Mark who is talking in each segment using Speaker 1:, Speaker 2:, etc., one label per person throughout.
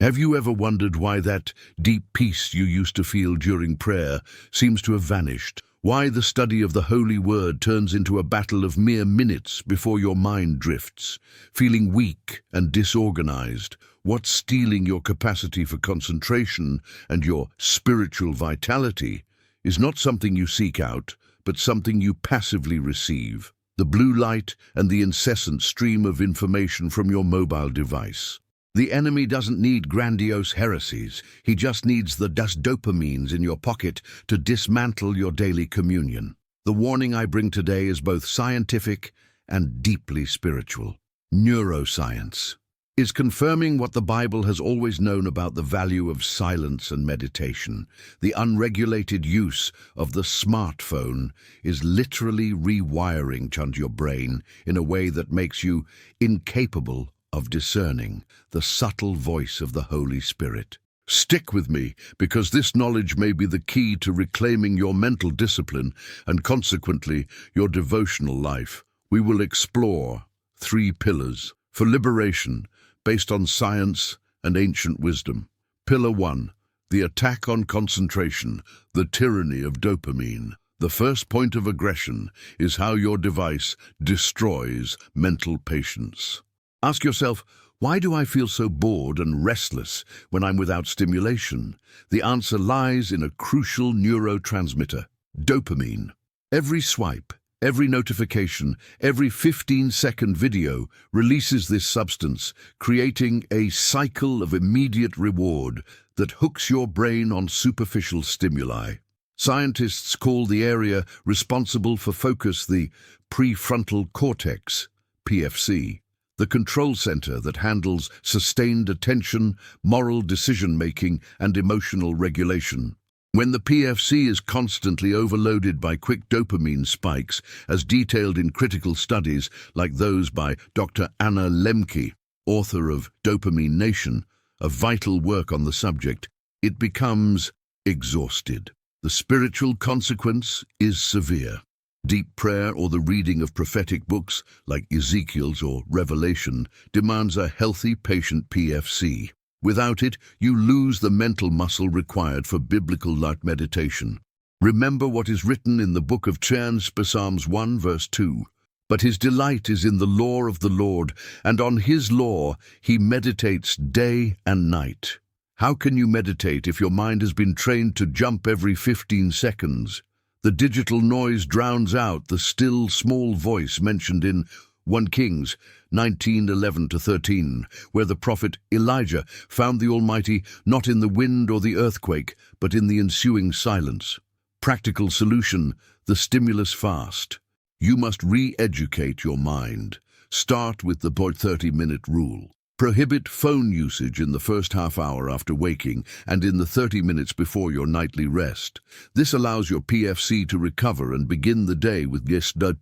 Speaker 1: Have you ever wondered why that deep peace you used to feel during prayer seems to have vanished? Why the study of the Holy Word turns into a battle of mere minutes before your mind drifts, feeling weak and disorganized? What's stealing your capacity for concentration and your spiritual vitality is not something you seek out, but something you passively receive. The blue light and the incessant stream of information from your mobile device. The enemy doesn't need grandiose heresies. He just needs the dopamines in your pocket to dismantle your daily communion. The warning I bring today is both scientific and deeply spiritual. Neuroscience is confirming what the Bible has always known about the value of silence and meditation. The unregulated use of the smartphone is literally rewiring your brain in a way that makes you incapable of discerning the subtle voice of the Holy Spirit. Stick with me, because this knowledge may be the key to reclaiming your mental discipline and consequently your devotional life. We will explore 3 pillars for liberation based on science and ancient wisdom. Pillar 1, the attack on concentration, the tyranny of dopamine. The first point of aggression is how your device destroys mental patience. Ask yourself, why do I feel so bored and restless when I'm without stimulation? The answer lies in a crucial neurotransmitter, dopamine. Every swipe, every notification, every 15-second video releases this substance, creating a cycle of immediate reward that hooks your brain on superficial stimuli. Scientists call the area responsible for focus the prefrontal cortex, PFC. The control center that handles sustained attention, moral decision-making, and emotional regulation. When the PFC is constantly overloaded by quick dopamine spikes, as detailed in critical studies like those by Dr. Anna Lemke, author of Dopamine Nation, a vital work on the subject, it becomes exhausted. The spiritual consequence is severe. Deep prayer or the reading of prophetic books like Ezekiel's or Revelation demands a healthy, patient PFC. Without it, you lose the mental muscle required for biblical light meditation. Remember what is written in the book of Psalms 1 verse 2. But his delight is in the law of the Lord, and on his law he meditates day and night. How can you meditate if your mind has been trained to jump every 15 seconds? The digital noise drowns out the still, small voice mentioned in 1 Kings 19:11-13, where the prophet Elijah found the Almighty not in the wind or the earthquake, but in the ensuing silence. Practical solution, the stimulus fast. You must re-educate your mind. Start with the 30-minute rule. Prohibit phone usage in the first half hour after waking and in the 30 minutes before your nightly rest. This allows your PFC to recover and begin the day with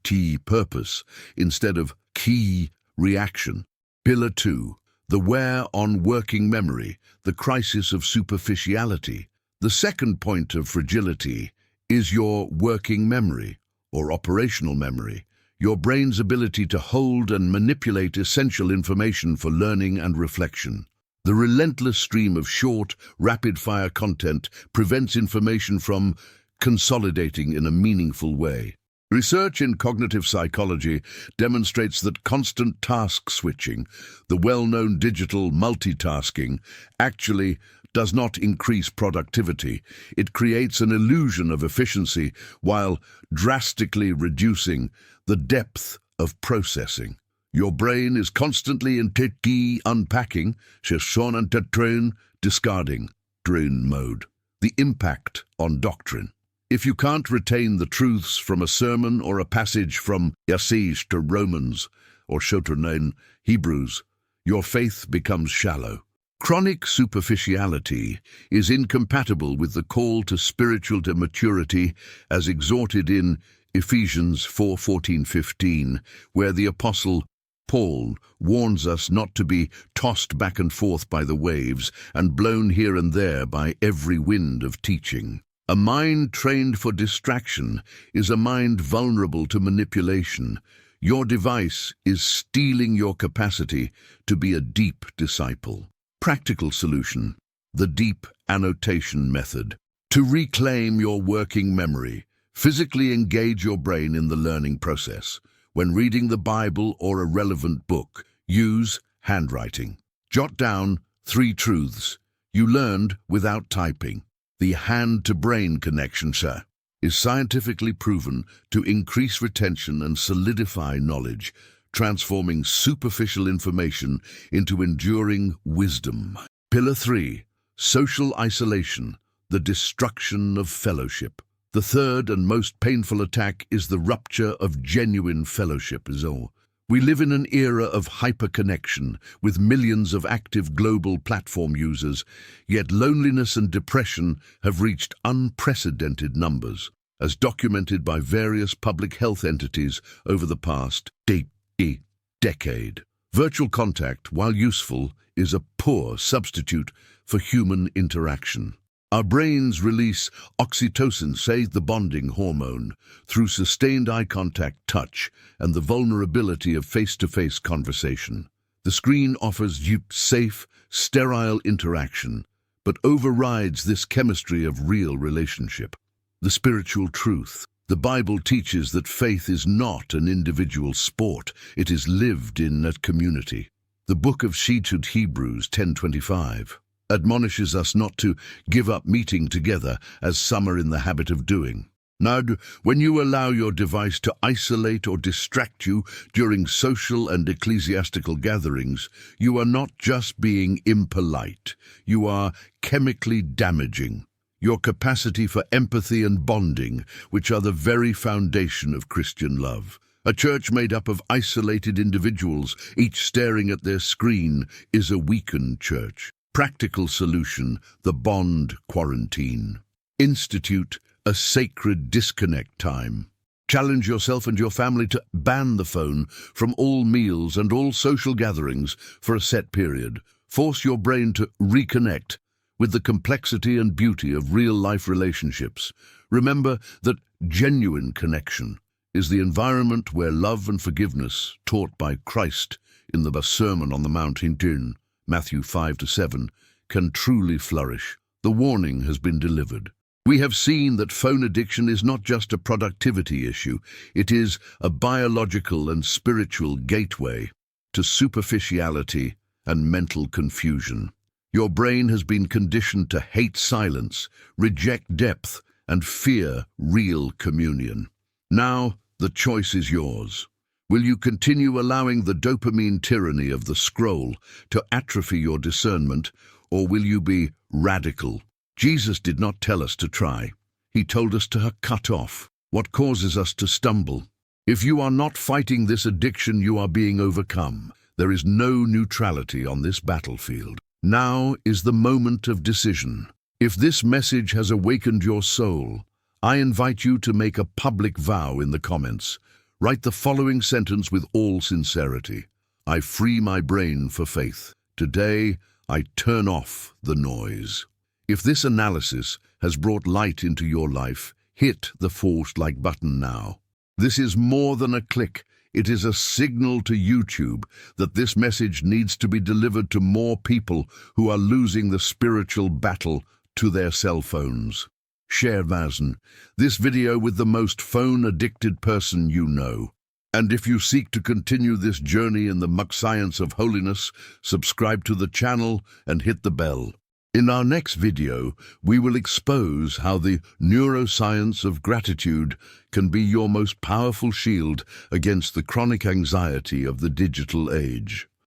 Speaker 1: T purpose instead of key reaction. Pillar 2. The wear on working memory, the crisis of superficiality. The second point of fragility is your working memory, or operational memory. Your brain's ability to hold and manipulate essential information for learning and reflection. The relentless stream of short, rapid-fire content prevents information from consolidating in a meaningful way. Research in cognitive psychology demonstrates that constant task switching, the well-known digital multitasking, actually does not increase productivity. It creates an illusion of efficiency while drastically reducing the depth of processing. Your brain is constantly in unpacking, discarding, drain mode. The impact on doctrine. If you can't retain the truths from a sermon or a passage from Yasis to Romans or Shoternain, Hebrews, your faith becomes shallow. Chronic superficiality is incompatible with the call to spiritual maturity as exhorted in Ephesians 4:14-15, where the Apostle Paul warns us not to be tossed back and forth by the waves and blown here and there by every wind of teaching. A mind trained for distraction is a mind vulnerable to manipulation. Your device is stealing your capacity to be a deep disciple. Practical solution: the deep annotation method. To reclaim your working memory, physically engage your brain in the learning process. When reading the Bible or a relevant book, use handwriting. Jot down 3 truths you learned without typing. The hand-to-brain connection, sir, is scientifically proven to increase retention and solidify knowledge, transforming superficial information into enduring wisdom. Pillar 3. Social isolation, the destruction of fellowship. The third and most painful attack is the rupture of genuine fellowship. We live in an era of hyperconnection, with millions of active global platform users, yet loneliness and depression have reached unprecedented numbers, as documented by various public health entities over the past decade. Virtual contact, while useful, is a poor substitute for human interaction. Our brains release oxytocin, say the bonding hormone, through sustained eye contact, touch, and the vulnerability of face-to-face conversation. The screen offers you safe, sterile interaction, but overrides this chemistry of real relationship. The spiritual truth. The Bible teaches that faith is not an individual sport, it is lived in a community. The book of Hebrews 10:25 admonishes us not to give up meeting together, as some are in the habit of doing. Now, when you allow your device to isolate or distract you during social and ecclesiastical gatherings, you are not just being impolite, you are chemically damaging your capacity for empathy and bonding, which are the very foundation of Christian love. A church made up of isolated individuals, each staring at their screen, is a weakened church. Practical solution: the bond quarantine. Institute a sacred disconnect time. Challenge yourself and your family to ban the phone from all meals and all social gatherings for a set period. Force your brain to reconnect with the complexity and beauty of real-life relationships. Remember that genuine connection is the environment where love and forgiveness, taught by Christ in the Sermon on the Mount in Matthew 5-7, can truly flourish. The warning has been delivered. We have seen that phone addiction is not just a productivity issue, it is a biological and spiritual gateway to superficiality and mental confusion. Your brain has been conditioned to hate silence, reject depth, and fear real communion. Now, the choice is yours. Will you continue allowing the dopamine tyranny of the scroll to atrophy your discernment, or will you be radical? Jesus did not tell us to try. He told us to cut off what causes us to stumble. If you are not fighting this addiction, you are being overcome. There is no neutrality on this battlefield. Now is the moment of decision. If this message has awakened your soul, I invite you to make a public vow in the comments. Write the following sentence with all sincerity. I free my brain for faith. Today, I turn off the noise. If this analysis has brought light into your life, hit the like button now. This is more than a click. It is a signal to YouTube that this message needs to be delivered to more people who are losing the spiritual battle to their cell phones. Share this video with the most phone-addicted person you know. And if you seek to continue this journey in the science of holiness, subscribe to the channel and hit the bell. In our next video, we will expose how the neuroscience of gratitude can be your most powerful shield against the chronic anxiety of the digital age.